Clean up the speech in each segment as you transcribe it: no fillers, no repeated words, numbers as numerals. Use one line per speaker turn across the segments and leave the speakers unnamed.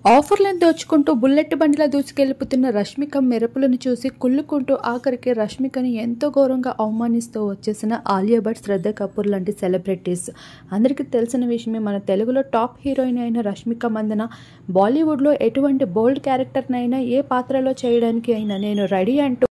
ఆఫర్లను దోచుకుంటూ బుల్లెట్ బండిలా దూసుకెళ్లిపోతున్న రష్మిక మెరుపులను చూసి కుళ్ళుకుంటూ ఆఖరికి రష్మికని ఎంతో ఘోరంగా అవమానిస్తూ వచ్చేసిన ఆలియా భట్, శ్రద్ధ కపూర్ లాంటి సెలబ్రిటీస్. అందరికీ తెలిసిన విషయమే, మన తెలుగులో టాప్ హీరోయిన్ అయిన రష్మిక మందన బాలీవుడ్లో ఎటువంటి బోల్డ్ క్యారెక్టర్నైనా ఏ పాత్రలో చేయడానికి అయినా నేను రెడీ అంటూ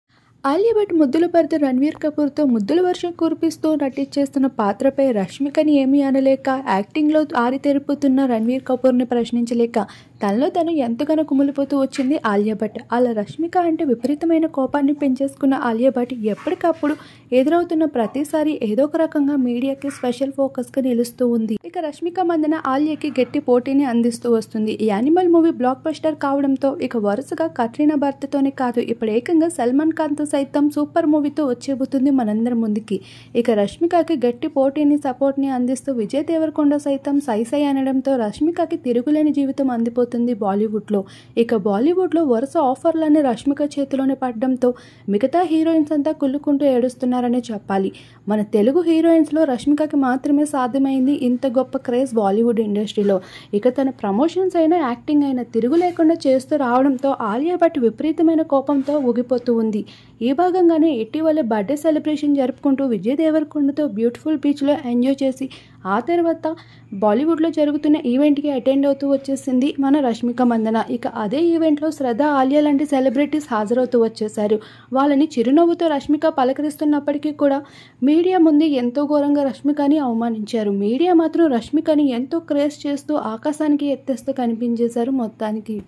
ఆలియా భట్ ముద్దుల భర్త రణ్వీర్ కపూర్తో ముద్దుల వర్షం కురిపిస్తూ నటించేస్తున్న పాత్రపై రష్మికని ఏమీ అనలేక, యాక్టింగ్లో ఆరితెరిపోతున్న రణ్వీర్ కపూర్ని ప్రశ్నించలేక తనలో తను ఎంతగానో కుమిలిపోతూ వచ్చింది ఆలియా భట్. అలా రష్మిక అంటే విపరీతమైన కోపాన్ని పెంచేసుకున్న ఆలియా భట్ ఎప్పటికప్పుడు ఎదురవుతున్న ప్రతిసారి ఏదో ఒక రకంగా మీడియాకి స్పెషల్ ఫోకస్గా నిలుస్తూ ఉంది. ఇక రష్మిక మందన ఆలియాకి గట్టి పోటీని అందిస్తూ వస్తుంది. ఈ యానిమల్ మూవీ బ్లాక్ బస్టర్ కావడంతో ఇక వరుసగా కట్రీనా భర్తతోనే కాదు, ఇప్పుడు ఏకంగా సల్మాన్ ఖాన్తో సైతం సూపర్ మూవీతో వచ్చేబోతుంది మనందరం ముందుకి. ఇక రష్మికకి గట్టి పోటీని, సపోర్ట్ని అందిస్తూ విజయ్ దేవరకొండ సైతం సై అనడంతో రష్మికకి తిరుగులేని జీవితం అందిపోతుంది బాలీవుడ్లో. ఇక బాలీవుడ్లో వరుస ఆఫర్లన్నీ రష్మిక చేతిలోనే పడడంతో మిగతా హీరోయిన్స్ అంతా కుళ్ళుకుంటూ ఏడుస్తున్నారనే చెప్పాలి. మన తెలుగు హీరోయిన్స్లో రష్మికకి మాత్రమే సాధ్యమైంది ఇంత గొప్ప క్రేజ్ బాలీవుడ్ ఇండస్ట్రీలో. ఇక తన ప్రమోషన్స్ అయినా, యాక్టింగ్ అయినా తిరుగు లేకుండా చేస్తూ రావడంతో ఆలియా భట్ విపరీతమైన కోపంతో ఊగిపోతూ ఉంది. ఈ భాగంగానే ఇటీవల బర్త్డే సెలబ్రేషన్ జరుపుకుంటూ విజయ్ దేవరకొండతో బ్యూటిఫుల్ బీచ్లో ఎంజాయ్ చేసి ఆ తర్వాత బాలీవుడ్లో జరుగుతున్న ఈవెంట్కి అటెండ్ అవుతూ వచ్చేసింది మన రష్మిక మందన. ఇక అదే ఈవెంట్లో శ్రద్ధ, ఆలియా లాంటి సెలబ్రిటీస్ హాజరవుతూ వచ్చేశారు. వాళ్ళని చిరునవ్వుతో రష్మిక పలకరిస్తున్నప్పటికీ కూడా మీడియా ముందు ఎంతో ఘోరంగా రష్మికని అవమానించారు. మీడియా మాత్రం రష్మికని ఎంతో క్రేజ్ చేస్తూ ఆకాశానికి ఎత్తేస్తూ కనిపించేశారు మొత్తానికి.